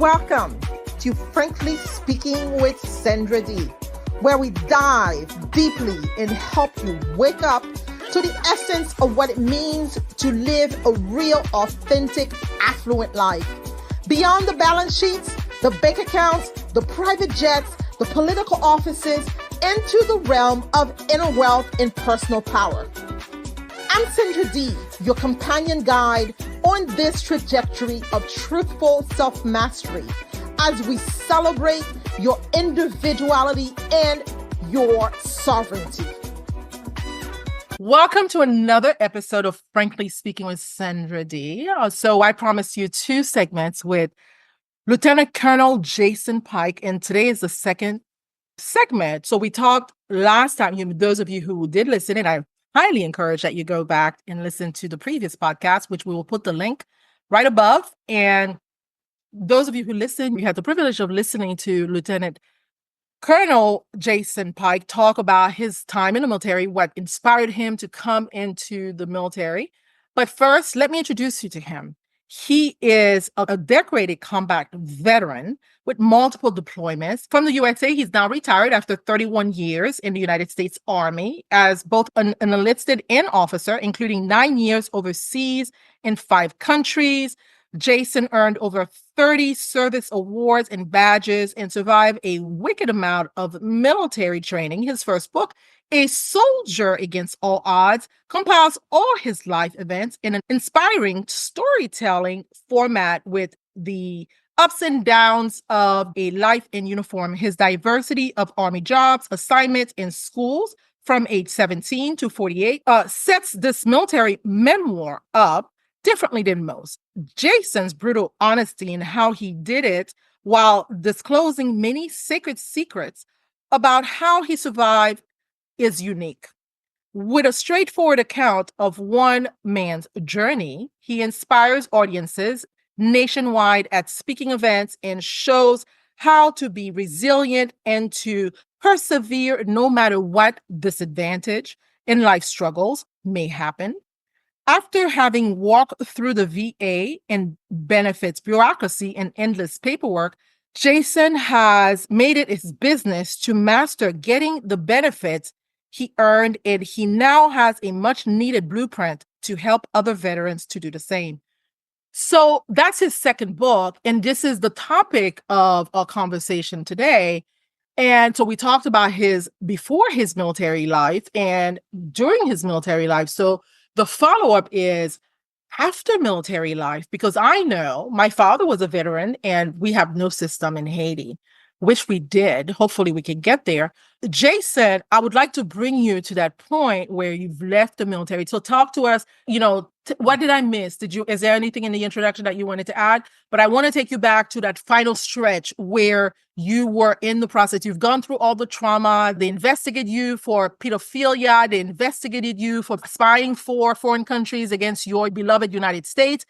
Welcome to Frankly Speaking with Sendra D, where we dive deeply and help you wake up to the essence of what it means to live a real, authentic, affluent life. Beyond the balance sheets, the bank accounts, the private jets, the political offices, into the realm of inner wealth and personal power. I'm Sendra D, your companion guide on this trajectory of truthful self-mastery as we celebrate your individuality and your sovereignty. Welcome to another episode of Frankly Speaking with Sendra D. So I promised you 2 segments with Lieutenant Colonel Jason Pike, and today is the second segment. So we talked last time, those of you who did listen, and I highly encourage that you go back and listen to the previous podcast, which we will put the link right above. And those of you who listen, you had the privilege of listening to Lieutenant Colonel Jason Pike talk about his time in the military, what inspired him to come into the military. But first, let me introduce you to him. He is a decorated combat veteran with multiple deployments. From the USA, he's now retired after 31 years in the United States Army as both an enlisted and officer, including 9 years overseas in 5 countries. Jason earned over 30 service awards and badges and survived a wicked amount of military training. His first book, A Soldier Against All Odds, compiles all his life events in an inspiring storytelling format with the ups and downs of a life in uniform, his diversity of Army jobs, assignments, and schools from age 17 to 48 sets this military memoir up differently than most. Jason's brutal honesty in how he did it while disclosing many sacred secrets about how he survived is unique. With a straightforward account of one man's journey, he inspires audiences nationwide at speaking events and shows how to be resilient and to persevere no matter what disadvantage and life struggles may happen. After having walked through the VA and benefits bureaucracy and endless paperwork, Jason has made it his business to master getting the benefits he earned, and he now has a much needed blueprint to help other veterans to do the same. So that's his second book, and this is the topic of our conversation today. And so we talked about his before his military life and during his military life. So the follow-up is after military life, because I know my father was a veteran and we have no system in Haiti, which we did. Hopefully we can get there. Jason, I would like to bring you to that point where you've left the military. So talk to us, what did I miss? Is there anything in the introduction that you wanted to add? But I want to take you back to that final stretch where you were in the process. You've gone through all the trauma. They investigated you for pedophilia. They investigated you for spying for foreign countries against your beloved United States.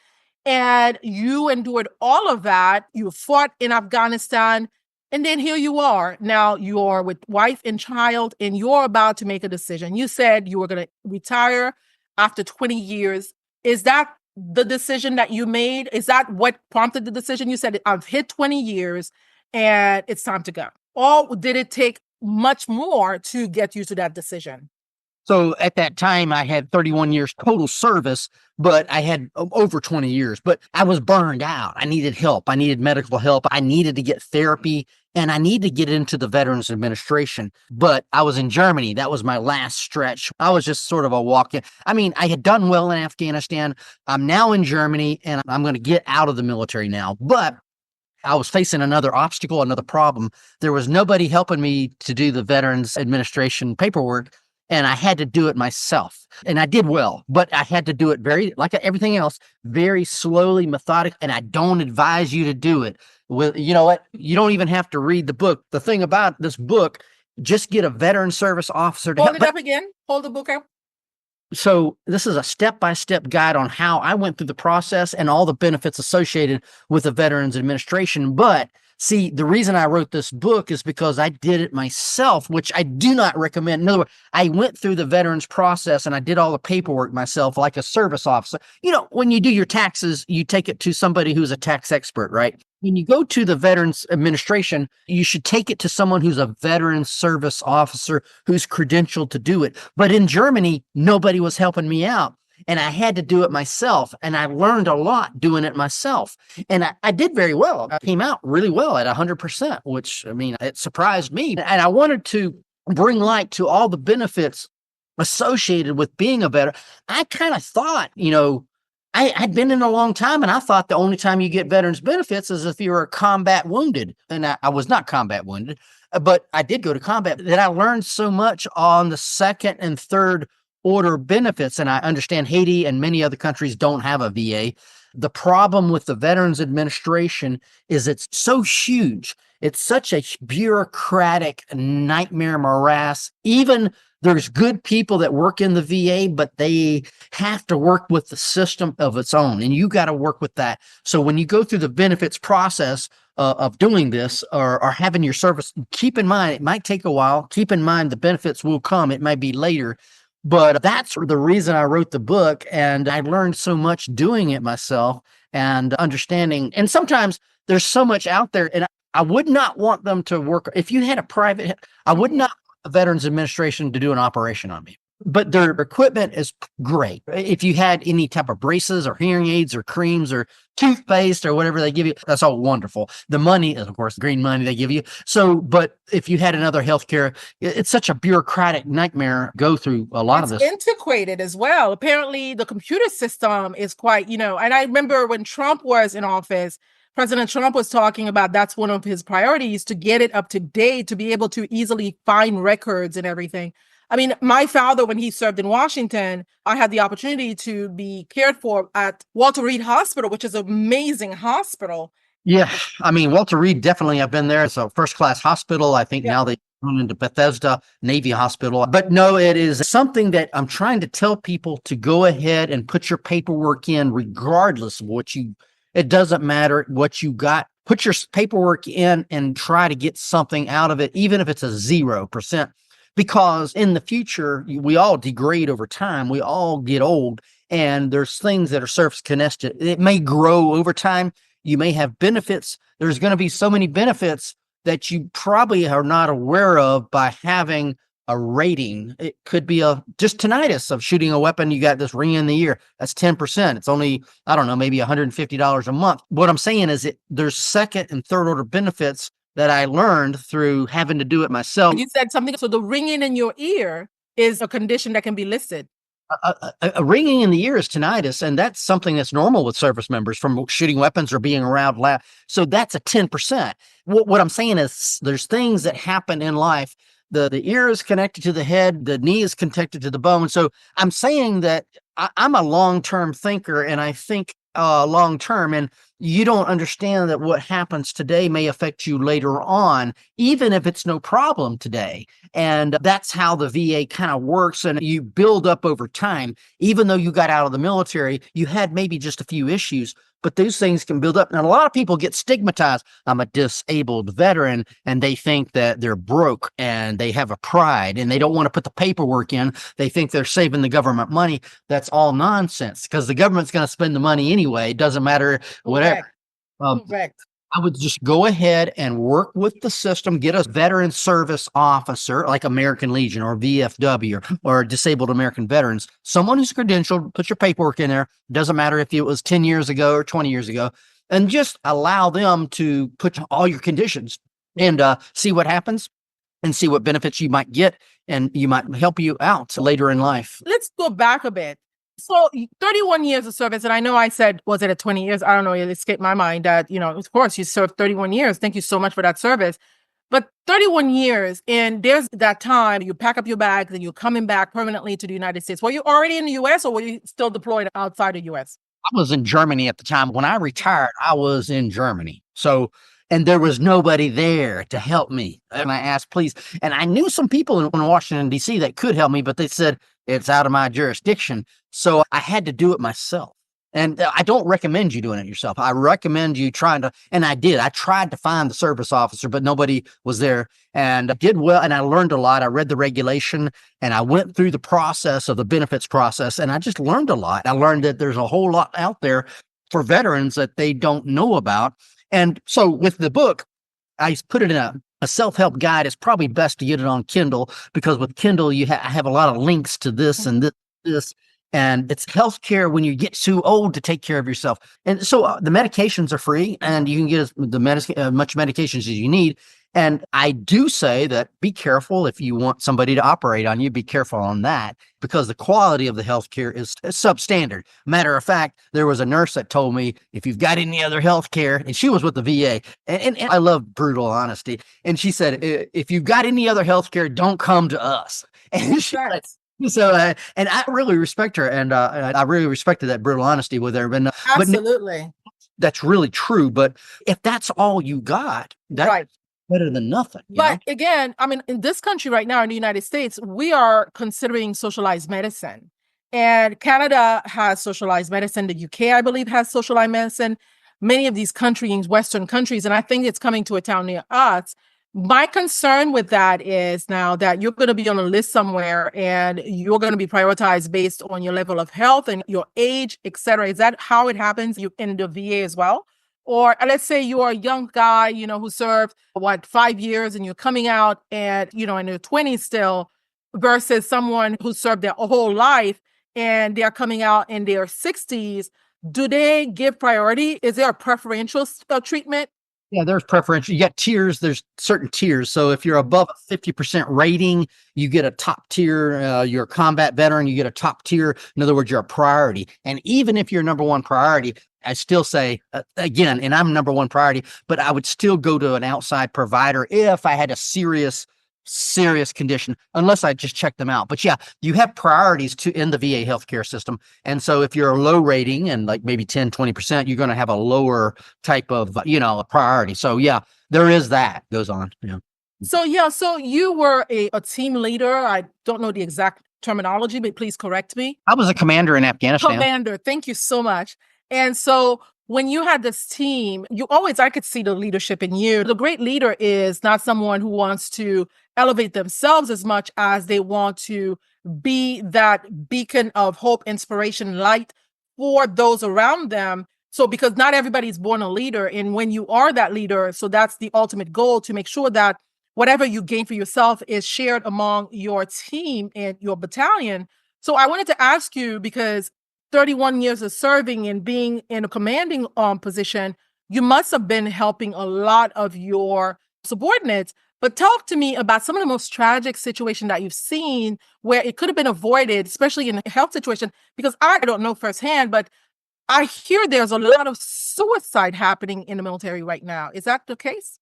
And you endured all of that. You fought in Afghanistan. And then here you are. Now you're with wife and child, and you're about to make a decision. You said you were going to retire after 20 years. Is that the decision that you made? Is that what prompted the decision? You said, I've hit 20 years and it's time to go. Or did it take much more to get you to that decision? So at that time, I had 31 years total service, but I had over 20 years. But I was burned out. I needed help. I needed medical help. I needed to get therapy, and I needed to get into the Veterans Administration. But I was in Germany. That was my last stretch. I was just sort of a walk-in. I mean, I had done well in Afghanistan. I'm now in Germany, and I'm going to get out of the military now. But I was facing another obstacle, another problem. There was nobody helping me to do the Veterans Administration paperwork. And I had to do it myself. And I did well, but I had to do it very, like everything else, very slowly, methodic. And I don't advise you to do it with, you know what? You don't even have to read the book. The thing about this book, just get a veteran service officer to Hold it up again. Hold the book up. So this is a step-by-step guide on how I went through the process and all the benefits associated with the Veterans Administration. But see, the reason I wrote this book is because I did it myself, which I do not recommend. In other words, I went through the veterans process and I did all the paperwork myself like a service officer. You know, when you do your taxes, you take it to somebody who's a tax expert, right? when you go to the Veterans Administration, you should take it to someone who's a veteran service officer who's credentialed to do it. But in Germany, nobody was helping me out. And I had to do it myself. And I learned a lot doing it myself. And I did very well. I came out really well at 100%, which, I mean, it surprised me. And I wanted to bring light to all the benefits associated with being a veteran. I kind of thought, I'd been in a long time, and I thought the only time you get veterans benefits is if you're combat wounded. And I was not combat wounded, but I did go to combat. That I learned so much on the second and third order benefits. And I understand Haiti and many other countries don't have a VA. The problem with the Veterans Administration is it's so huge. It's such a bureaucratic nightmare morass. Even there's good people that work in the VA, but they have to work with the system of its own, and you got to work with that. So when you go through the benefits process of doing this or having your service, keep in mind, it might take a while. Keep in mind the benefits will come. It might be later. But that's the reason I wrote the book, and I learned so much doing it myself and understanding. And sometimes there's so much out there, and I would not want them to work. If you had a private, I would not want the Veterans Administration to do an operation on me. But their equipment is great. If you had any type of braces or hearing aids or creams or toothpaste or whatever they give you, that's all wonderful. The money is, of course, green money they give you. So, but if you had another healthcare, it's such a bureaucratic nightmare. Go through a lot of this. Antiquated as well. Apparently, the computer system is quite, and I remember when Trump was in office, President Trump was talking about that's one of his priorities, to get it up to date, to be able to easily find records and everything. I mean, my father, when he served in Washington, I had the opportunity to be cared for at Walter Reed Hospital, which is an amazing hospital. Yeah. I mean, Walter Reed, definitely. I've been there. It's a first-class hospital. I think now they run into Bethesda Navy Hospital. But no, it is something that I'm trying to tell people to go ahead and put your paperwork in, regardless of it doesn't matter what you got. Put your paperwork in and try to get something out of it, even if it's a 0%. Because in the future, we all degrade over time. We all get old, and there's things that are surface connected. It may grow over time. You may have benefits. There's going to be so many benefits that you probably are not aware of by having a rating. It could be just tinnitus of shooting a weapon. You got this ring in the ear. That's 10%. It's only, I don't know, maybe $150 a month. What I'm saying is there's second and third order benefits that I learned through having to do it myself. You said something. So the ringing in your ear is a condition that can be listed. A ringing in the ear is tinnitus, and that's something that's normal with service members from shooting weapons or being around loud. So that's a 10%. What I'm saying is there's things that happen in life. The ear is connected to the head, the knee is connected to the bone. So I'm saying that I'm a long-term thinker, and I think long-term, and you don't understand that what happens today may affect you later on, even if it's no problem today. And that's how the VA kind of works. And you build up over time. Even though you got out of the military, you had maybe just a few issues, but those things can build up. And a lot of people get stigmatized. I'm a disabled veteran, and they think that they're broke, and they have a pride, and they don't want to put the paperwork in. They think they're saving the government money. That's all nonsense, because the government's going to spend the money anyway. It doesn't matter, whatever. Correct. I would just go ahead and work with the system, get a veteran service officer like American Legion or VFW or Disabled American Veterans, someone who's credentialed, put your paperwork in there. Doesn't matter if it was 10 years ago or 20 years ago, and just allow them to put all your conditions and see what happens and see what benefits you might get, and you might help you out later in life. Let's go back a bit. So 31 years of service, and I know I said, was it at 20 years? I don't know, it escaped my mind that, of course, you served 31 years. Thank you so much for that service. But 31 years, and there's that time you pack up your bags and you're coming back permanently to the United States. Were you already in the U.S. or were you still deployed outside the U.S.? I was in Germany at the time. When I retired, I was in Germany. And there was nobody there to help me. And I asked, please. And I knew some people in Washington, D.C. that could help me, but they said, it's out of my jurisdiction. So I had to do it myself. And I don't recommend you doing it yourself. I recommend you trying to, and I did. I tried to find the service officer, but nobody was there. And I did well, and I learned a lot. I read the regulation, and I went through the process of the benefits process, and I just learned a lot. I learned that there's a whole lot out there for veterans that they don't know about. And so with the book, I put it in a self-help guide. It's probably best to get it on Kindle, because with Kindle, I have a lot of links to this and this, and it's healthcare when you get too old to take care of yourself. And so the medications are free, and you can get much medications as you need. And I do say that be careful if you want somebody to operate on you, be careful on that, because the quality of the healthcare is substandard. Matter of fact, there was a nurse that told me, if you've got any other healthcare, and she was with the VA, and I love brutal honesty. And she said, if you've got any other healthcare, don't come to us. And she, so, and I really respect her, and I really respected that brutal honesty with her. Absolutely. But that's really true. But if that's all you got, that's better than nothing. But again, I mean, in this country right now, in the United States, we are considering socialized medicine. And Canada has socialized medicine. The UK, I believe, has socialized medicine. Many of these countries, Western countries, and I think it's coming to a town near us. My concern with that is now that you're going to be on a list somewhere and you're going to be prioritized based on your level of health and your age, et cetera. Is that how it happens in the VA as well? Or let's say you're a young guy, who served 5 years, and you're coming out and, in your 20s still, versus someone who served their whole life and they're coming out in their 60s. Do they give priority? Is there a preferential treatment? Yeah, there's preferential. You got tiers. There's certain tiers. So if you're above a 50% rating, you get a top tier. You're a combat veteran, you get a top tier. In other words, you're a priority. And even if you're number one priority, I still say, again, and I'm number one priority, but I would still go to an outside provider if I had a serious condition, unless I just check them out. But yeah, you have priorities in the VA healthcare system. And so if you're a low rating and like maybe 10, 20%, you're going to have a lower type of, a priority. So yeah, there is that goes on. Yeah. So you were a team leader. I don't know the exact terminology, but please correct me. I was a commander in Afghanistan. Commander, thank you so much. And so when you had this team, I could see the leadership in you. The great leader is not someone who wants to elevate themselves as much as they want to be that beacon of hope, inspiration, light for those around them. So because not everybody's born a leader, and when you are that leader, so that's the ultimate goal, to make sure that whatever you gain for yourself is shared among your team and your battalion. So I wanted to ask you, because 31 years of serving and being in a commanding position, you must have been helping a lot of your subordinates. But talk to me about some of the most tragic situations that you've seen where it could have been avoided, especially in a health situation, because I don't know firsthand, but I hear there's a lot of suicide happening in the military right now. Is that the case?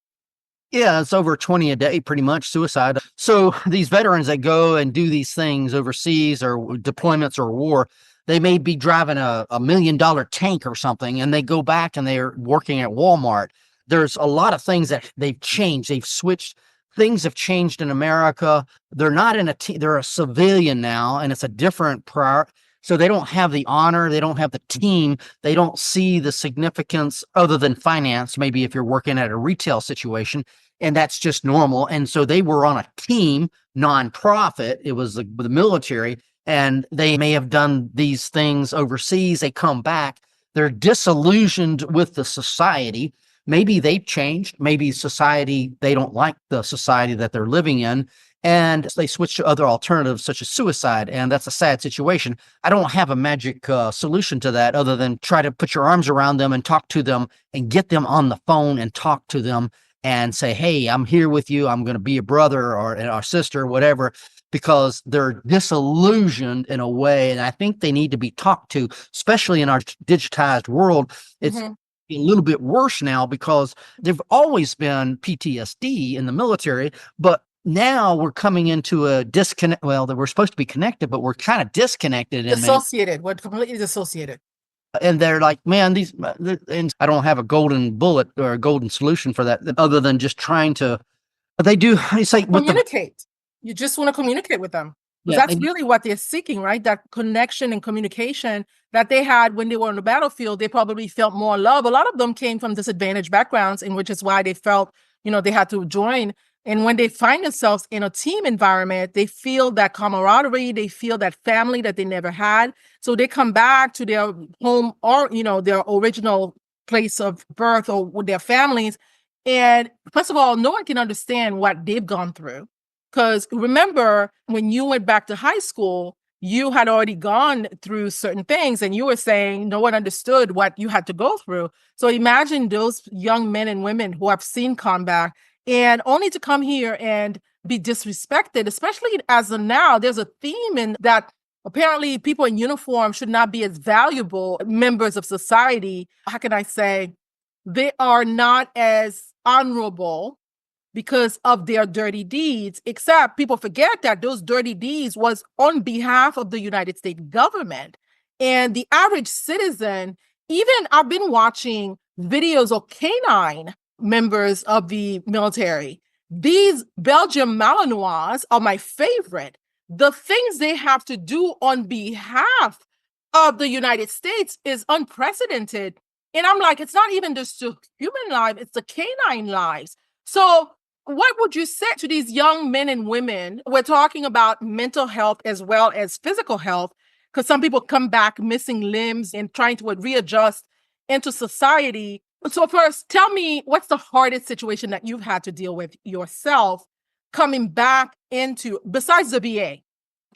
Yeah, it's over 20 a day, pretty much, suicide. So these veterans that go and do these things overseas or deployments or war, they may be driving a $1 million tank or something, and they go back and they're working at Walmart. There's a lot of things that they've changed. They've switched. Things have changed in America. They're not in a team. They're a civilian now, and it's a different priority. So they don't have the honor. They don't have the team. They don't see the significance other than finance, maybe if you're working at a retail situation, and that's just normal. And so they were on a team, nonprofit. It was the military, and they may have done these things overseas. They come back. They're disillusioned with the society. Maybe they've changed. Maybe society, they don't like the society that they're living in, and they switch to other alternatives such as suicide. And that's a sad situation. I don't have a magic solution to that other than try to put your arms around them and talk to them and get them on the phone and talk to them and say, hey, I'm here with you. I'm going to be a brother or a sister, whatever, because they're disillusioned in a way. And I think they need to be talked to, especially in our digitized world. It's a little bit worse now because there've always been PTSD in the military, but now we're coming into a disconnect. Well, that we're supposed to be connected, but we're kind of disconnected. Dissociated. We're completely dissociated. And they're like, man, and I don't have a golden bullet or a golden solution for that other than just trying to, it's like communicate. You just want to communicate with them. Yeah, that's really what they're seeking, right? That connection and communication that they had when they were on the battlefield. They probably felt more love. A lot of them came from disadvantaged backgrounds, in which is why they felt, they had to join. And when they find themselves in a team environment, they feel that camaraderie, they feel that family that they never had. So they come back to their home or, their original place of birth or with their families. And first of all, no one can understand what they've gone through. Because remember, when you went back to high school, you had already gone through certain things and you were saying no one understood what you had to go through. So imagine those young men and women who have seen combat and only to come here and be disrespected, especially as of now, there's a theme in that apparently people in uniform should not be as valuable members of society. How can I say? They are not as honorable because of their dirty deeds, except people forget that those dirty deeds was on behalf of the United States government. And the average citizen, even I've been watching videos of canine members of the military. These Belgian Malinois are my favorite. The things they have to do on behalf of the United States is unprecedented. And I'm like, it's not even just the human life, it's the canine lives. So what would you say to these young men and women? We're talking about mental health as well as physical health, because some people come back missing limbs and trying to readjust into society. So first, tell me, what's the hardest situation that you've had to deal with yourself coming back into, besides the VA,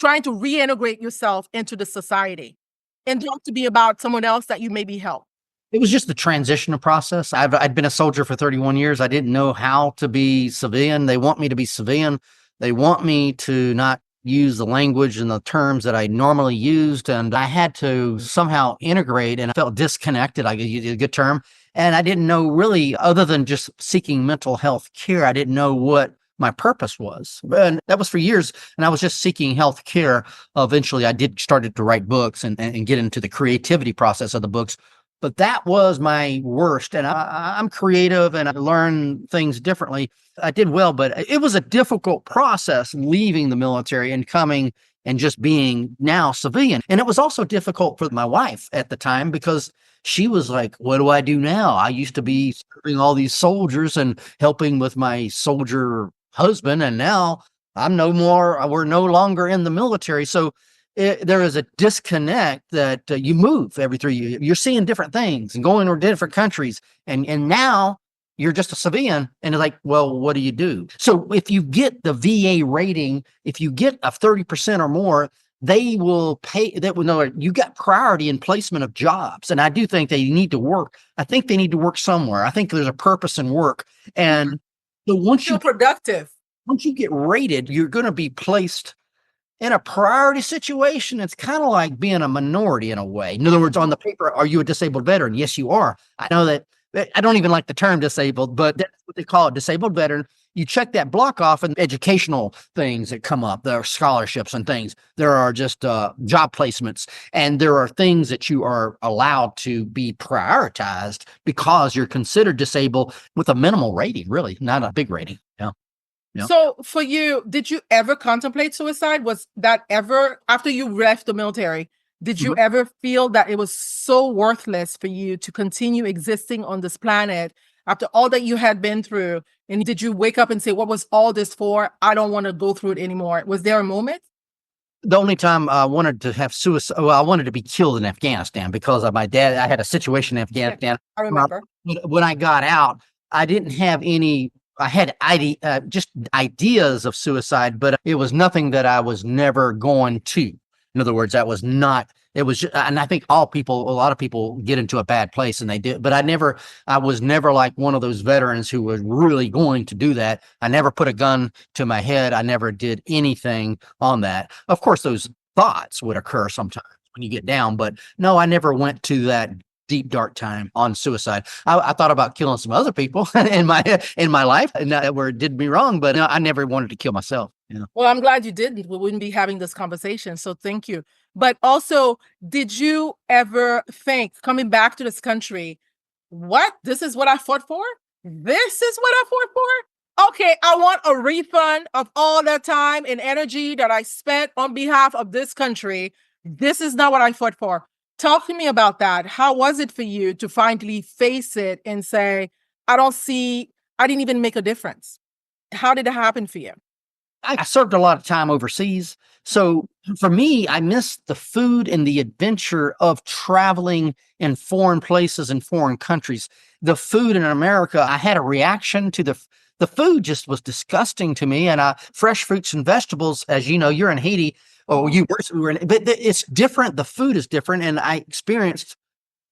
trying to reintegrate yourself into the society? And talk to me about someone else that you maybe help. It was just the transitional process. I'd been a soldier for 31 years. I didn't know how to be civilian. They want me to be civilian. They want me to not use the language and the terms that I normally used. And I had to somehow integrate, and I felt disconnected. I used a good term. And I didn't know really, other than just seeking mental health care, I didn't know what my purpose was. And that was for years. And I was just seeking health care. Eventually, I started to write books and get into the creativity process of the books. But that was my worst. And I'm creative and I learn things differently. I did well, but it was a difficult process leaving the military and coming and just being now civilian. And it was also difficult for my wife at the time because she was like, what do I do now? I used to be serving all these soldiers and helping with my soldier husband. And now we're no longer in the military. So there is a disconnect that you move every 3 years. You're seeing different things and going to different countries. And now you're just a civilian. And it's like, well, what do you do? So if you get the VA rating, if you get a 30% or more, they will pay. That will know you got priority in placement of jobs. And I do think they need to work. I think they need to work somewhere. I think there's a purpose in work. And so once you productive, once you get rated, you're going to be placed in a priority situation. It's kind of like being a minority in a way. In other words, on the paper, are you a disabled veteran? Yes, you are. I know that. I don't even like the term disabled, but that's what they call it, disabled veteran. You check that block off, and educational things that come up. There are scholarships and things. There are just job placements, and there are things that you are allowed to be prioritized because you're considered disabled with a minimal rating, really, not a big rating. Yeah. Yeah. So for you, did you ever contemplate suicide? Was that ever, after you left the military, did you ever feel that it was so worthless for you to continue existing on this planet after all that you had been through? And did you wake up and say, what was all this for? I don't want to go through it anymore. Was there a moment? The only time I wanted to have suicide, well, I wanted to be killed in Afghanistan because of my dad. I had a situation in Afghanistan. I remember. When I got out, I didn't have any. I had just ideas of suicide, but it was nothing that I was never going to. In other words, that was not. It was, just, and I think a lot of people get into a bad place, and they do. But I was never like one of those veterans who was really going to do that. I never put a gun to my head. I never did anything on that. Of course, those thoughts would occur sometimes when you get down, but no, I never went to that deep dark time on suicide. I thought about killing some other people in my life, and where it did me wrong, but no, I never wanted to kill myself. Yeah. Well, I'm glad you didn't. We wouldn't be having this conversation. So thank you. But also, did you ever think, coming back to this country, what? This is what I fought for? This is what I fought for? Okay, I want a refund of all that time and energy that I spent on behalf of this country. This is not what I fought for. Talk to me about that. How was it for you to finally face it and say, I didn't even make a difference? How did it happen for you? I served a lot of time overseas. So for me, I missed the food and the adventure of traveling in foreign places and foreign countries. The food in America, I had a reaction to the food just was disgusting to me. And fresh fruits and vegetables, as you know, you're in Haiti. Oh, were in, but it's different. The food is different. And I experienced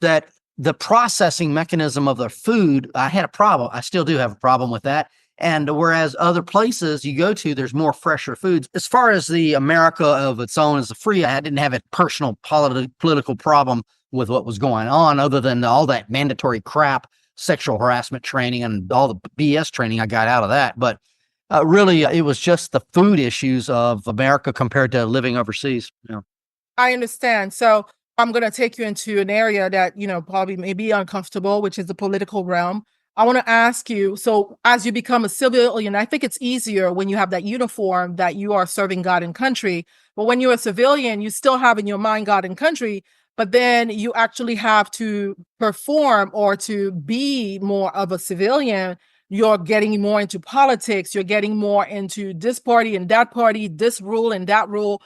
that the processing mechanism of the food, I had a problem. I still do have a problem with that. And whereas other places you go to, there's more fresher foods. As far as the America of its own as a free, I didn't have a personal political problem with what was going on, other than all that mandatory crap, sexual harassment training, and all the BS training I got out of that. But really, it was just the food issues of America compared to living overseas. You know. I understand. So I'm going to take you into an area that, probably may be uncomfortable, which is the political realm. I want to ask you, so as you become a civilian, I think it's easier when you have that uniform that you are serving God and country. But when you're a civilian, you still have in your mind God and country, but then you actually have to perform or to be more of a civilian. You're getting more into politics. You're getting more into this party and that party, this rule and that rule.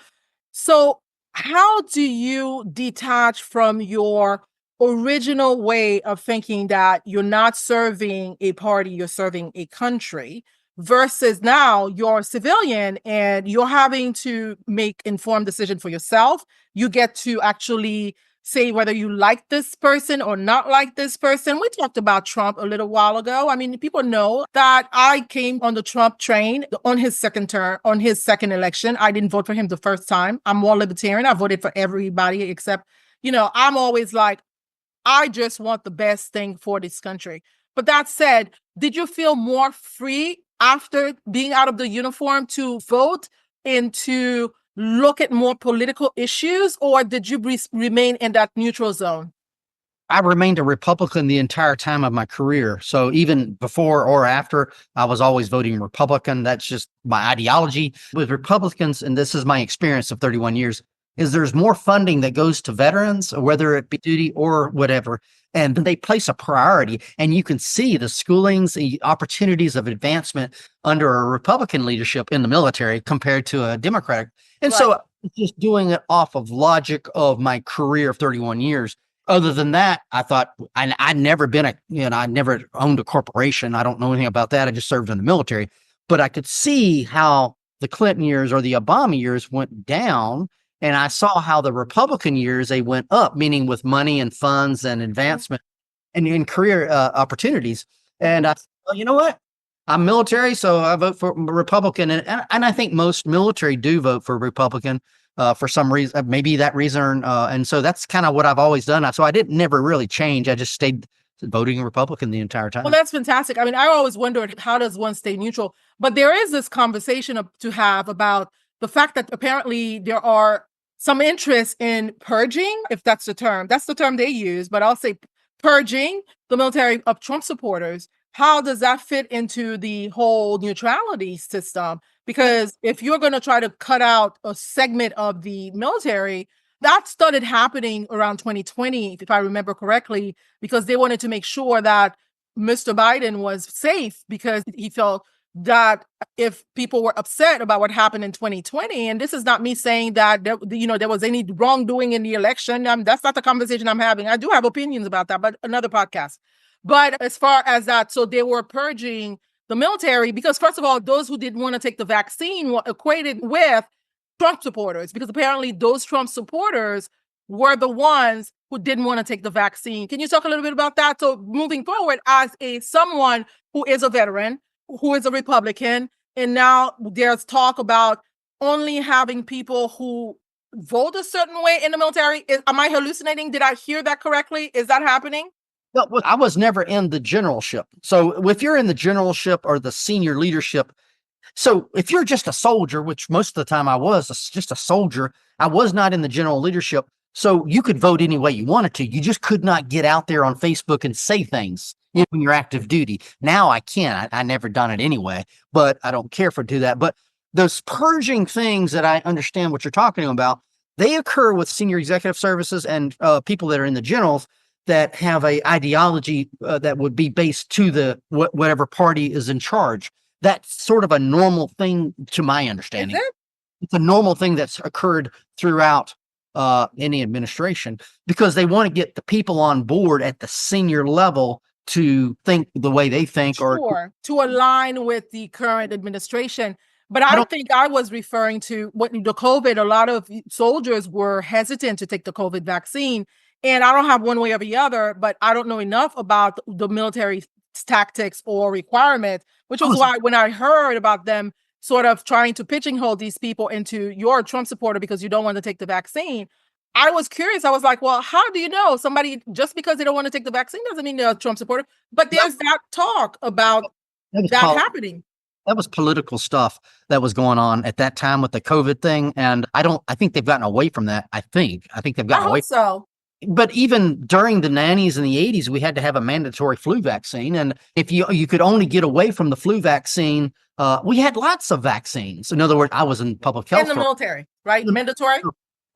So how do you detach from your original way of thinking that you're not serving a party, you're serving a country, versus now you're a civilian and you're having to make informed decision for yourself? You get to actually say whether you like this person or not like this person. We talked about Trump a little while ago. I mean, people know that I came on the Trump train on his second term, on his second election. I didn't vote for him the first time. I'm more libertarian. I voted for everybody except, I'm always like, I just want the best thing for this country. But that said, did you feel more free after being out of the uniform to vote and to look at more political issues, or did you remain in that neutral zone? I remained a Republican the entire time of my career. So even before or after, I was always voting Republican. That's just my ideology with Republicans. And this is my experience of 31 years, is there's more funding that goes to veterans, whether it be duty or whatever. And they place a priority, and you can see the schoolings, the opportunities of advancement under a Republican leadership in the military compared to a Democratic. And Right. so just doing it off of logic of my career of 31 years. Other than that, I thought I'd never been I never owned a corporation. I don't know anything about that. I just served in the military, but I could see how the Clinton years or the Obama years went down. And I saw how the Republican years, they went up, meaning with money and funds and advancement and in career opportunities. And I said, well, you know what? I'm military, so I vote for Republican. And I think most military do vote for Republican for some reason, maybe that reason. And so that's kind of what I've always done. So I didn't never really change. I just stayed voting Republican the entire time. Well, that's fantastic. I mean, I always wondered, how does one stay neutral? But there is this conversation to have about the fact that apparently there are some interest in purging, if that's the term. That's the term they use, but I'll say purging the military of Trump supporters. How does that fit into the whole neutrality system? Because if you're going to try to cut out a segment of the military, that started happening around 2020, if I remember correctly, because they wanted to make sure that Mr. Biden was safe, because he felt that if people were upset about what happened in 2020, and this is not me saying that there was any wrongdoing in the election. That's not the conversation I'm having. I do have opinions about that, but another podcast. But as far as that, so they were purging the military because, first of all, those who didn't want to take the vaccine were equated with Trump supporters, because apparently those Trump supporters were the ones who didn't want to take the vaccine. Can you talk a little bit about that? So moving forward, as someone who is a veteran, who is a Republican, and now there's talk about only having people who vote a certain way in the military. Am I hallucinating? Did I hear that correctly? Is that happening? No, I was never in the generalship. So if you're in the generalship or the senior leadership, so if you're just a soldier, which most of the time I was just a soldier, I was not in the general leadership. So you could vote any way you wanted to. You just could not get out there on Facebook and say things when you're active duty. Now I can. I never done it anyway, but I don't care for do that. But those purging things that I understand what you're talking about, they occur with senior executive services and people that are in the generals that have a ideology that would be based to the whatever party is in charge. that's sort of a normal thing to my Is understanding. it? It's a normal thing that's occurred throughout any administration because they want to get the people on board at the senior level to think the way they think, or Sure, to align with the current administration. But I I don't. think I was referring to what the COVID, a lot of soldiers were hesitant to take the COVID vaccine. And I don't have one way or the other, but I don't know enough about the military tactics or requirements, which I was was why when I heard about them sort of trying to pigeonhole these people into you're a Trump supporter because you don't want to take the vaccine, I was curious. I was like, well, how do you know somebody just because they don't want to take the vaccine doesn't mean they're a Trump supporter? But that, there's that talk about that was that happening. that was political stuff that was going on at that time with the COVID thing, and I think they've gotten away from that. I think they've I gotten away. hope so. But even during the 90s and the 80s, we had to have a mandatory flu vaccine. And if you could only get away from the flu vaccine, we had lots of vaccines. In other words, I was in public health In the military, right? Mandatory.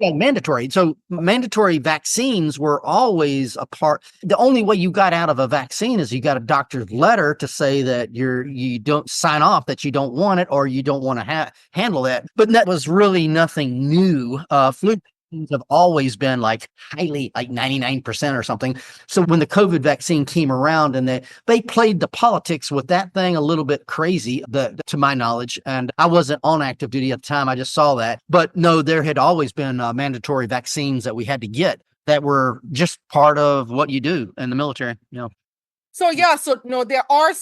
yeah, mandatory. So mandatory vaccines were always a part. The only way you got out of a vaccine is you got a doctor's letter to say that you don't sign off that you don't want it or you don't want to handle that. But that was really nothing new. Flu vaccines have always been like highly, like 99% or something. So when the COVID vaccine came around and they played the politics with that thing a little bit crazy, to my knowledge. And I wasn't on active duty at the time. I just saw that. But no, there had always been mandatory vaccines that we had to get that were just part of what you do in the military. So yeah, so no,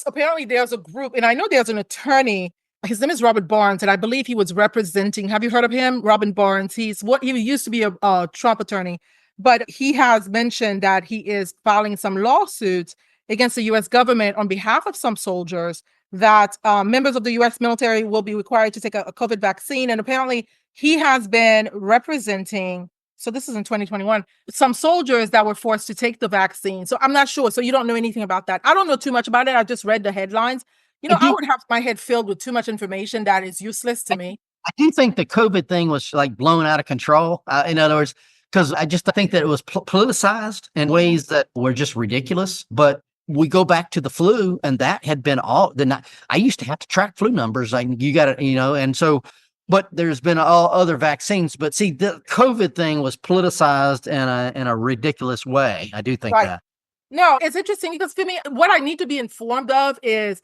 apparently there's a group, and I know there's an attorney. His name is Robert Barnes, and I believe he was representing. Have you heard of him, Robin Barnes? He used to be a Trump attorney, but he has mentioned that he is filing some lawsuits against the U.S. government on behalf of some soldiers that members of the U.S. military will be required to take a COVID vaccine, and apparently he has been representing. So this is in 2021, some soldiers that were forced to take the vaccine. So I'm not sure. So you don't know anything about that. I don't know too much about it. I just read the headlines. I I do, would have my head filled with too much information that is useless to me. I do think the COVID thing was like blown out of control. In other words, because I just think that it was politicized in ways that were just ridiculous. But we go back to the flu, and that had been I used to have to track flu numbers. Like you got to, and so. But there's been all other vaccines. But see, the COVID thing was politicized in a ridiculous way. I do think Right. that. No, it's interesting because for me, what I need to be informed of is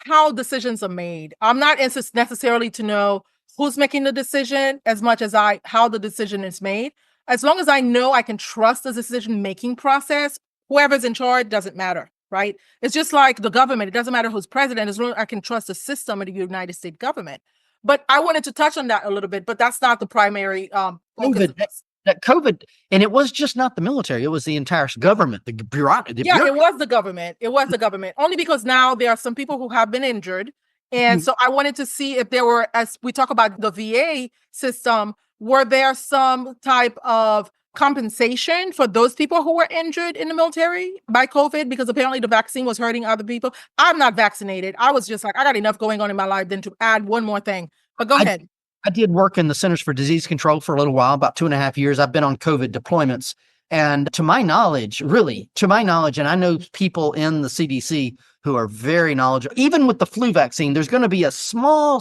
how decisions are made. I'm not interested necessarily to know who's making the decision as much as how the decision is made. As long as I know I can trust the decision-making process, whoever's in charge doesn't matter, right? It's just like the government. It doesn't matter who's president, as long as I can trust the system of the United States government. But I wanted to touch on that a little bit, but that's not the primary focus of this. That COVID, and it was just not the military; it was the entire government, the bureaucracy. Yeah, it was the government. It was the government. Only because now there are some people who have been injured. And so I wanted to see if there were, as we talk about the VA system, were there some type of compensation for those people who were injured in the military by COVID? Because apparently the vaccine was hurting other people. I'm not vaccinated. I was just like, I got enough going on in my life than to add one more thing. But go ahead. I did work in the Centers for Disease Control for a little while, about 2.5 years. I've been on COVID deployments. And to my knowledge, and I know people in the CDC who are very knowledgeable, even with the flu vaccine, there's going to be a small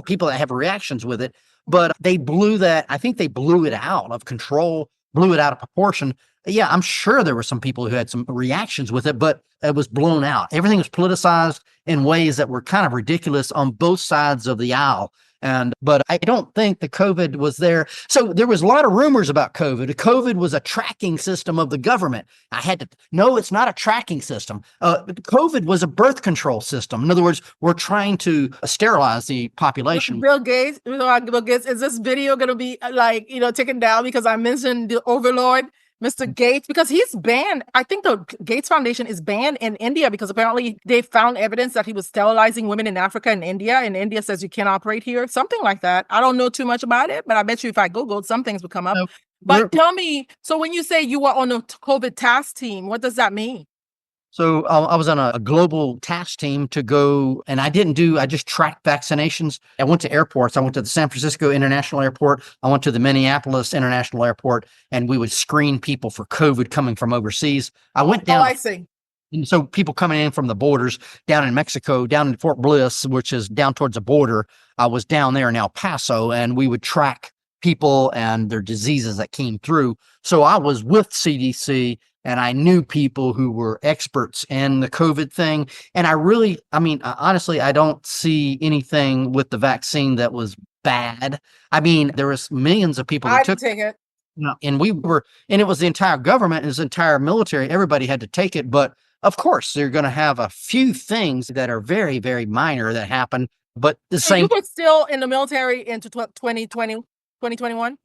people that have reactions with it. But I think they blew it out of control, blew it out of proportion. Yeah, I'm sure there were some people who had some reactions with it, but it was blown out. Everything was politicized in ways that were kind of ridiculous on both sides of the aisle. But I don't think the COVID was there. So there was a lot of rumors about COVID. COVID was a tracking system of the government. No, it's not a tracking system. COVID was a birth control system. In other words, we're trying to sterilize the population. Bill Gates, is this video going to be taken down because I mentioned the overlord, Mr. Gates, because he's banned. I think the Gates Foundation is banned in India because apparently they found evidence that he was sterilizing women in Africa and India, and India says you can't operate here, something like that. I don't know too much about it, but I bet you if I Googled, some things would come up. But tell me, so when you say you were on a COVID task team, what does that mean? So I was on a global task team to go, and I just tracked vaccinations. I went to airports. I went to the San Francisco International Airport. I went to the Minneapolis International Airport, and we would screen people for COVID coming from overseas. I went down. Oh, I see. And so people coming in from the borders down in Mexico, down in Fort Bliss, which is down towards the border, I was down there in El Paso, and we would track people and their diseases that came through. So I was with CDC, and I knew people who were experts in the COVID thing. And I mean, honestly, I don't see anything with the vaccine that was bad. I mean, there was millions of people that I took, didn't take it. and and it was the entire government, and the entire military, everybody had to take it. But of course, they're going to have a few things that are very, very minor that happen. But the So you same, were still in the military into 2020, 2021?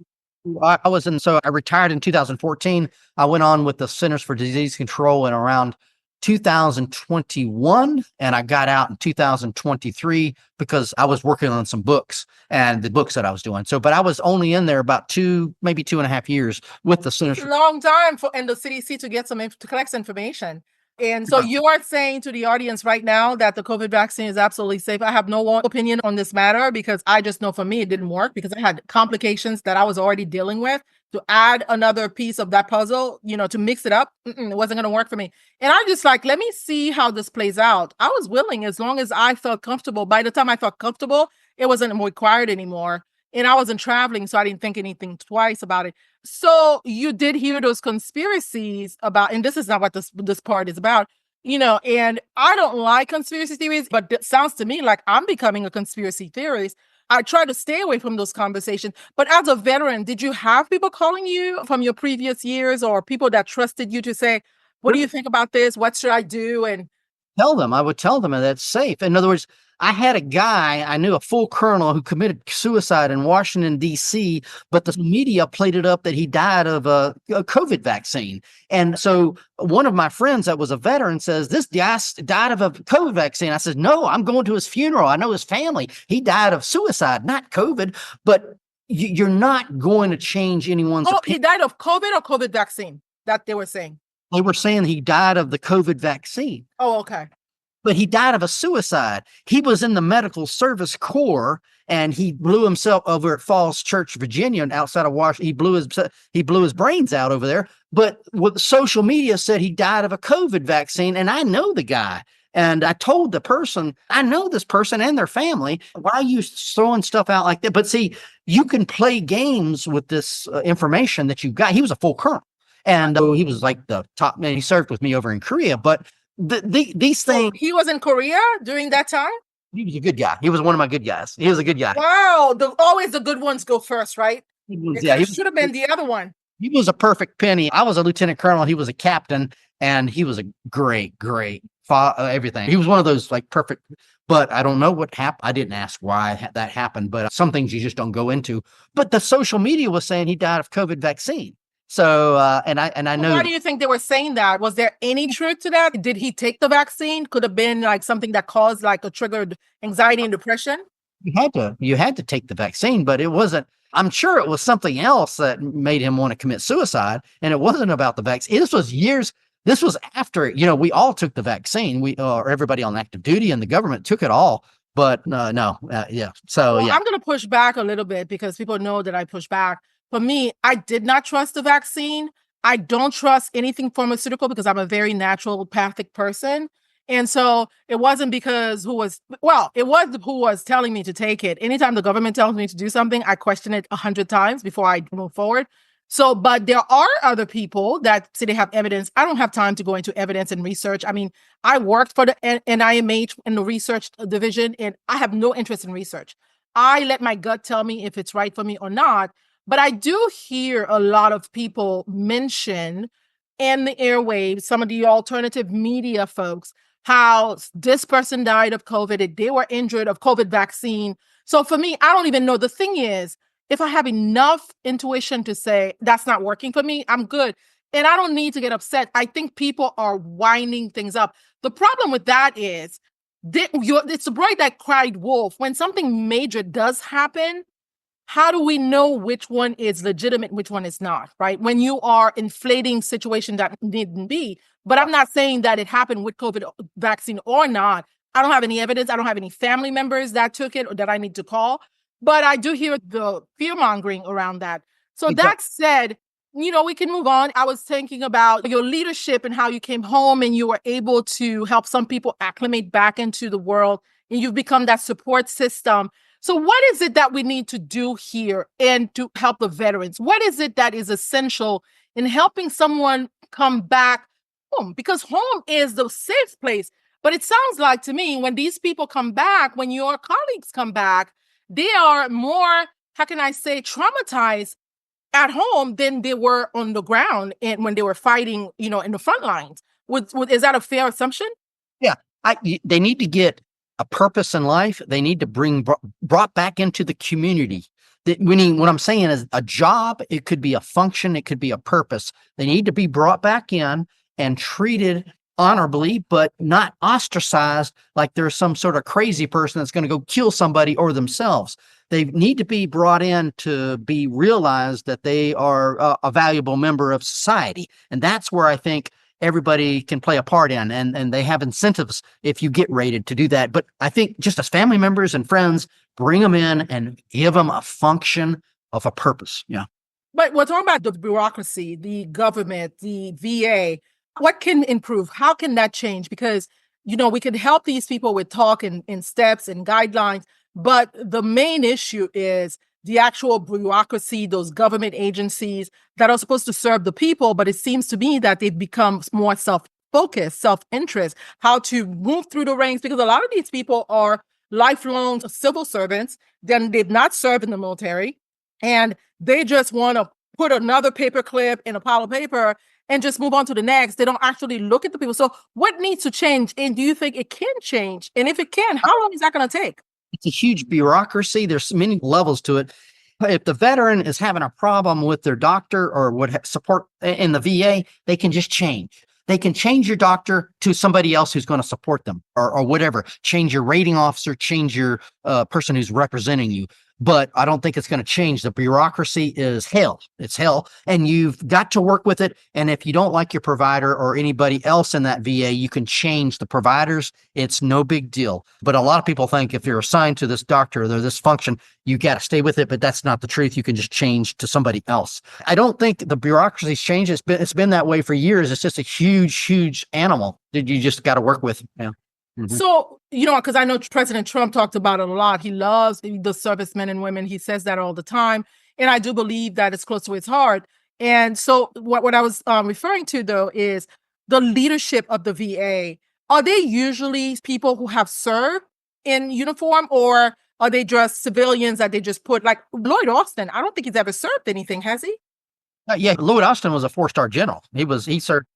so I retired in 2014. I went on with the Centers for Disease Control in around 2021, and I got out in 2023 because I was working on some books and the books that I was doing. So, but I was only in there about maybe 2.5 years with the Centers for. Long time for in the CDC to get to collect information. And so you are saying to the audience right now that the COVID vaccine is absolutely safe. I have no opinion on this matter because I just know for me it didn't work because I had complications that I was already dealing with. To add another piece of that puzzle, to mix it up, it wasn't going to work for me. And I just like, let me see how this plays out. I was willing as long as I felt comfortable. By the time I felt comfortable, it wasn't required anymore. And I wasn't traveling, so I didn't think anything twice about it. So you did hear those conspiracies about, and this is not what this part is about, and I don't like conspiracy theories, but it sounds to me like I'm becoming a conspiracy theorist. I try to stay away from those conversations. But as a veteran, did you have people calling you from your previous years or people that trusted you to say, what do you think about this? What should I do? And I would tell them that's safe. In other words, I had a guy, I knew a full colonel who committed suicide in Washington, D.C., but the media played it up that he died of a COVID vaccine. And so one of my friends that was a veteran says, this guy died of a COVID vaccine. I said, no, I'm going to his funeral. I know his family. He died of suicide, not COVID. But you're not going to change anyone's opinion. He died of COVID or COVID vaccine that they were saying? They were saying he died of the COVID vaccine. Oh, okay. But he died of a suicide. He was in the Medical Service Corps, and he blew himself over at Falls Church, Virginia, outside of Washington. He blew his brains out over there. But what social media said he died of a COVID vaccine, and I know the guy. And I told the person, I know this person and their family. Why are you throwing stuff out like that? But see, you can play games with this information that you got. He was a full colonel, and he was like the top man. He served with me over in Korea, but these things. He was in Korea during that time? He was a good guy. He was one of my good guys. He was a good guy. Wow. Always the good ones go first, right? He should have been the other one. He was a perfect penny. I was a lieutenant colonel. He was a captain, and he was a great everything. He was one of those like perfect, but I don't know what happened. I didn't ask why that happened, but some things you just don't go into. But the social media was saying he died of COVID vaccine. So, and I know. Why do you think they were saying that? Was there any truth to that? Did he take the vaccine? Could have been like something that caused like a triggered anxiety and depression? You had to take the vaccine, but it wasn't. I'm sure it was something else that made him want to commit suicide, and it wasn't about the vaccine. This was years. This was after, we all took the vaccine. Or everybody on active duty and the government took it all. But yeah. So yeah, I'm going to push back a little bit because people know that I push back. For me, I did not trust the vaccine. I don't trust anything pharmaceutical because I'm a very naturopathic person. And so it wasn't because it was who was telling me to take it. Anytime the government tells me to do something, I question it 100 times before I move forward. So, but there are other people that say they have evidence. I don't have time to go into evidence and research. I mean, I worked for the NIMH in the research division, and I have no interest in research. I let my gut tell me if it's right for me or not. But I do hear a lot of people mention in the airwaves, some of the alternative media folks, how this person died of COVID, they were injured of COVID vaccine. So for me, I don't even know. The thing is, if I have enough intuition to say that's not working for me, I'm good. And I don't need to get upset. I think people are winding things up. The problem with that is, it's the boy that cried wolf. When something major does happen, how do we know which one is legitimate, which one is not, right? When you are inflating situations that needn't be. But I'm not saying that it happened with COVID vaccine or not. I don't have any evidence. I don't have any family members that took it or that I need to call. But I do hear the fear mongering around that. So that said, we can move on. I was thinking about your leadership and how you came home and you were able to help some people acclimate back into the world and you've become that support system. So, what is it that we need to do here and to help the veterans? What is it that is essential in helping someone come back home? Because home is the safe place. But it sounds like to me, when these people come back, when your colleagues come back, they are more, how can I say, traumatized at home than they were on the ground and when they were fighting, in the front lines. Is that a fair assumption? Yeah, they need to get a purpose in life. They need to brought back into the community. Meaning, what I'm saying is a job. It could be a function. It could be a purpose. They need to be brought back in and treated honorably, but not ostracized like they're some sort of crazy person that's going to go kill somebody or themselves. They need to be brought in to be realized that they are a valuable member of society. And that's where I think everybody can play a part in, and they have incentives if you get rated to do that. But I think just as family members and friends, bring them in and give them a function of a purpose. Yeah. But we're talking about the bureaucracy, the government, the VA. What can improve? How can that change? Because, we can help these people with talk and steps and guidelines, but the main issue is the actual bureaucracy, those government agencies that are supposed to serve the people. But it seems to me that they've become more self-focused, self-interest, how to move through the ranks, because a lot of these people are lifelong civil servants. Then they've not served in the military and they just want to put another paper clip in a pile of paper and just move on to the next. They don't actually look at the people. So what needs to change? And do you think it can change? And if it can, how long is that going to take? It's a huge bureaucracy. There's many levels to it. If the veteran is having a problem with their doctor or would support in the VA, they can just change. They can change your doctor to somebody else who's going to support them or whatever. Change your rating officer, change your person who's representing you. But I don't think it's going to change. The bureaucracy is hell. It's hell. And you've got to work with it. And if you don't like your provider or anybody else in that VA, you can change the providers. It's no big deal. But a lot of people think if you're assigned to this doctor or this function, you got to stay with it. But that's not the truth. You can just change to somebody else. I don't think the bureaucracy's changed. It's been that way for years. It's just a huge, huge animal that you just got to work with. Yeah. Mm-hmm. So, because I know President Trump talked about it a lot. He loves the servicemen and women. He says that all the time. And I do believe that it's close to his heart. And so what I was referring to, though, is the leadership of the VA. Are they usually people who have served in uniform, or are they just civilians that they just put, like Lloyd Austin? I don't think he's ever served anything, has he? Yeah, Lloyd Austin was a 4-star general. He served.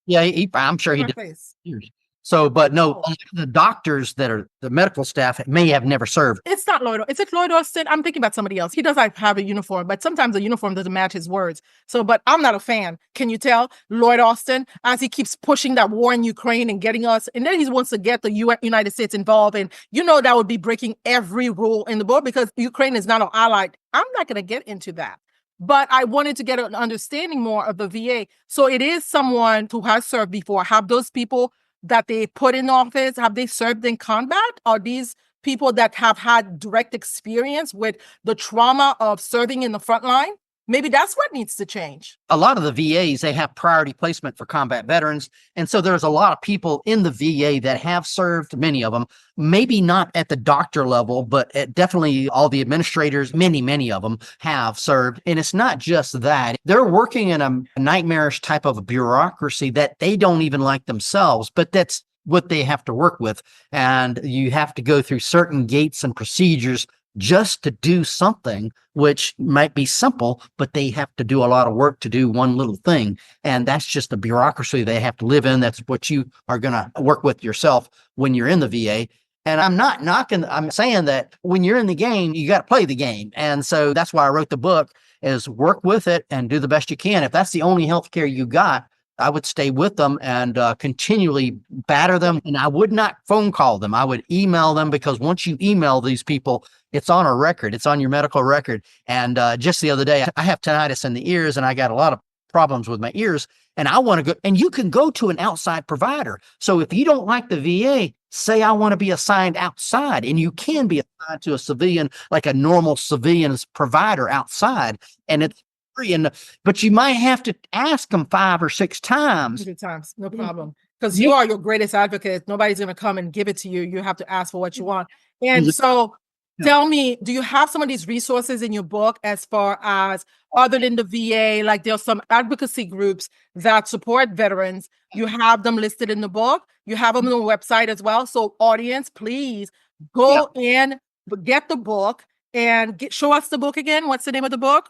Yeah, I'm sure he did. Years. So, but no, the doctors that are the medical staff may have never served. It's not Lloyd. Is it Lloyd Austin? I'm thinking about somebody else. He does have a uniform, but sometimes the uniform doesn't match his words. So, but I'm not a fan. Can you tell Lloyd Austin, as he keeps pushing that war in Ukraine and getting us, and then he wants to get the United States involved. And that would be breaking every rule in the book because Ukraine is not an ally. I'm not going to get into that. But I wanted to get an understanding more of the VA. So it is someone who has served before. Have those people that they put in office, have they served in combat? Are these people that have had direct experience with the trauma of serving in the front line? Maybe that's what needs to change. A lot of the VAs, they have priority placement for combat veterans. And so there's a lot of people in the VA that have served, many of them, maybe not at the doctor level, but definitely all the administrators, many of them have served. And it's not just that. They're working in a nightmarish type of a bureaucracy that they don't even like themselves, but that's what they have to work with. And you have to go through certain gates and procedures just to do something which might be simple, but they have to do a lot of work to do one little thing. And that's just the bureaucracy they have to live in. That's what you are going to work with yourself when you're in the VA. And I'm not knocking, I'm saying that when you're in the game, you got to play the game. And so that's why I wrote the book, is work with it and do the best you can. If that's the only healthcare you got, I would stay with them and continually batter them. And I would not phone call them. I would email them, because once you email these people, it's on a record. It's on your medical record. And just the other day, I have tinnitus in the ears and I got a lot of problems with my ears. And I want to go, and you can go to an outside provider. So if you don't like the VA, say I want to be assigned outside, and you can be assigned to a civilian, like a normal civilian provider outside. And it's free. But you might have to ask them 5 or 6 times. 100 times, no problem. Because you are your greatest advocate. Nobody's going to come and give it to you. You have to ask for what you want. And so tell me, do you have some of these resources in your book as far as other than the VA, like there's some advocacy groups that support veterans? You have them listed in the book. You have them on the website as well. So audience, please go and get the book and show us the book again. What's the name of the book?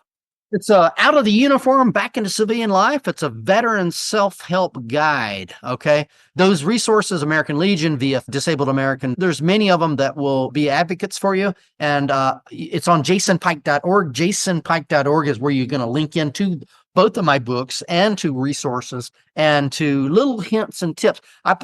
It's Out of the Uniform, Back into Civilian Life. It's a veteran self-help guide, okay? Those resources, American Legion, via Disabled American, there's many of them that will be advocates for you, and it's on jasonpike.org. jasonpike.org is where you're going to link into both of my books and to resources and to little hints and tips.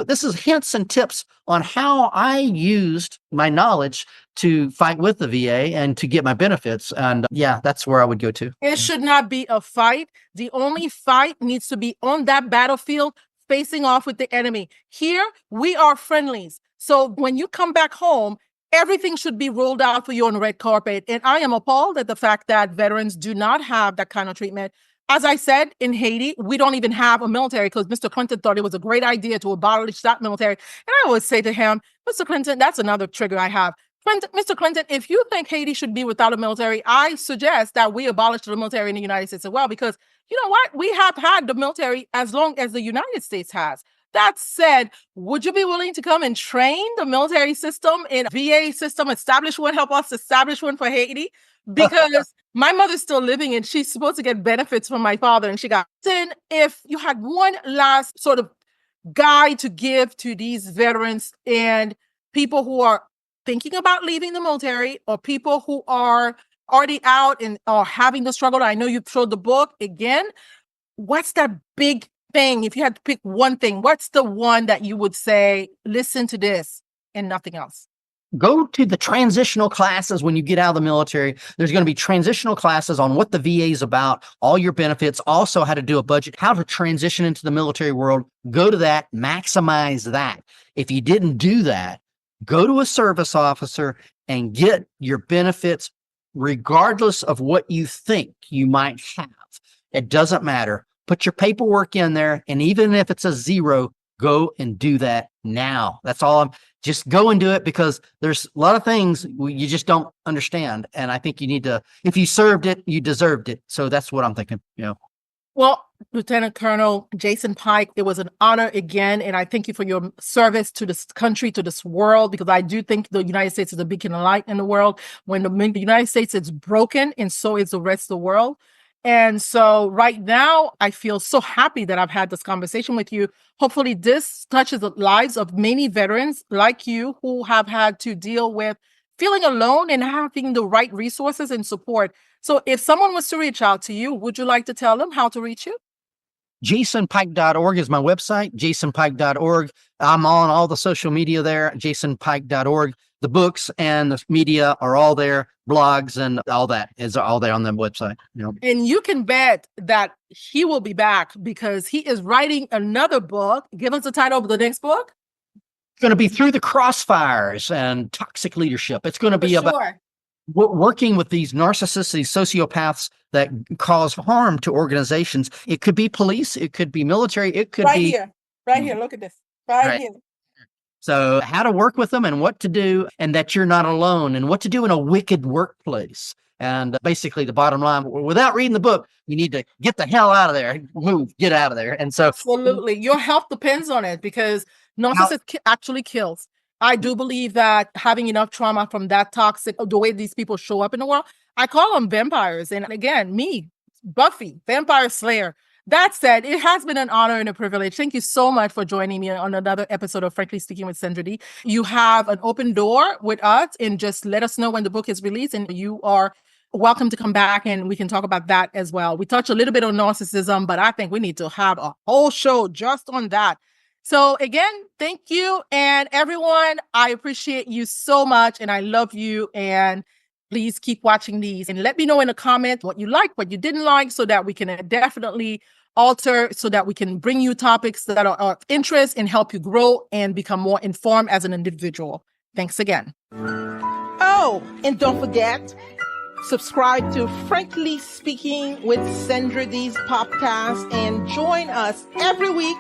This is hints and tips on how I used my knowledge to fight with the VA and to get my benefits. And that's where I would go to. It should not be a fight. The only fight needs to be on that battlefield, facing off with the enemy. Here, we are friendlies. So when you come back home, everything should be rolled out for you on the red carpet. And I am appalled at the fact that veterans do not have that kind of treatment. As I said, in Haiti, we don't even have a military because Mr. Clinton thought it was a great idea to abolish that military. And I always say to him, Mr. Clinton, that's another trigger I have. Mr. Clinton, if you think Haiti should be without a military, I suggest that we abolish the military in the United States as well, because you know what? We have had the military as long as the United States has. That said, would you be willing to come and train the military system in VA system, establish one, help us establish one for Haiti? Because my mother's still living and she's supposed to get benefits from my father and she got. Then if you had one last sort of guide to give to these veterans and people who are thinking about leaving the military or people who are already out and are having the struggle. I know you showed the book again. What's that big thing? If you had to pick one thing, what's the one that you would say, listen to this and nothing else? Go to the transitional classes when you get out of the military. There's going to be transitional classes on what the VA is about, all your benefits, also how to do a budget, how to transition into the military world. Go to that, maximize that. If you didn't do that, go to a service officer and get your benefits regardless of what you think you might have. It doesn't matter. Put your paperwork in there, and even if it's a 0, go and do that now. That's all. Just go and do it, because there's a lot of things you just don't understand. And I think you need to, if you served it, you deserved it. So that's what I'm thinking, Well, Lieutenant Colonel Jason Pike, it was an honor again. And I thank you for your service to this country, to this world, because I do think the United States is a beacon of light in the world. When the United States is broken, and so is the rest of the world. And so right now, I feel so happy that I've had this conversation with you. Hopefully this touches the lives of many veterans like you who have had to deal with feeling alone and having the right resources and support. So if someone was to reach out to you, would you like to tell them how to reach you? jasonpike.org is my website, jasonpike.org. I'm on all the social media there, jasonpike.org. The books and the media are all there, blogs and all that is all there on the website. And you can bet that he will be back, because he is writing another book. Give us the title of the next book. It's going to be Through the Crossfires and Toxic Leadership. It's going to be about working with these narcissists, these sociopaths that cause harm to organizations. It could be police, it could be military, it could be right here. Look at this. Right here. So how to work with them and what to do, and that you're not alone, and what to do in a wicked workplace. And basically the bottom line, without reading the book, you need to get the hell out of there, get out of there. And so absolutely, your health depends on it, because narcissism actually kills. I do believe that having enough trauma from that toxic, the way these people show up in the world, I call them vampires. And again, me, Buffy, vampire slayer. That said, it has been an honor and a privilege. Thank you so much for joining me on another episode of Frankly Speaking with Sendra D. You have an open door with us, and just let us know when the book is released, and you are welcome to come back and we can talk about that as well. We touched a little bit on narcissism, but I think we need to have a whole show just on that. So again, thank you. And everyone, I appreciate you so much, and I love you. And please keep watching these and let me know in the comments what you liked, what you didn't like, so that we can definitely alter, so that we can bring you topics that are of interest and help you grow and become more informed as an individual. Thanks again. Oh, and don't forget, Subscribe to Frankly Speaking with Sendra D's podcast and join us every week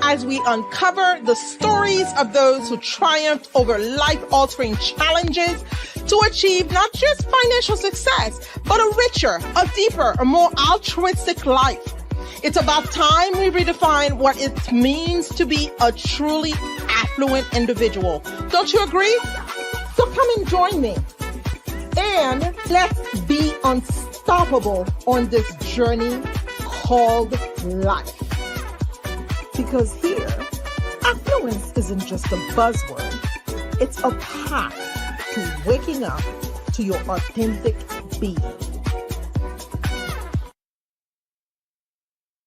as we uncover the stories of those who triumphed over life-altering challenges to achieve not just financial success, but a richer, a deeper, a more altruistic life. It's about time we redefine what it means to be a truly affluent individual. Don't you agree? So come and join me. And let's be unstoppable on this journey called life. Because here, affluence isn't just a buzzword. It's a path to waking up to your authentic being.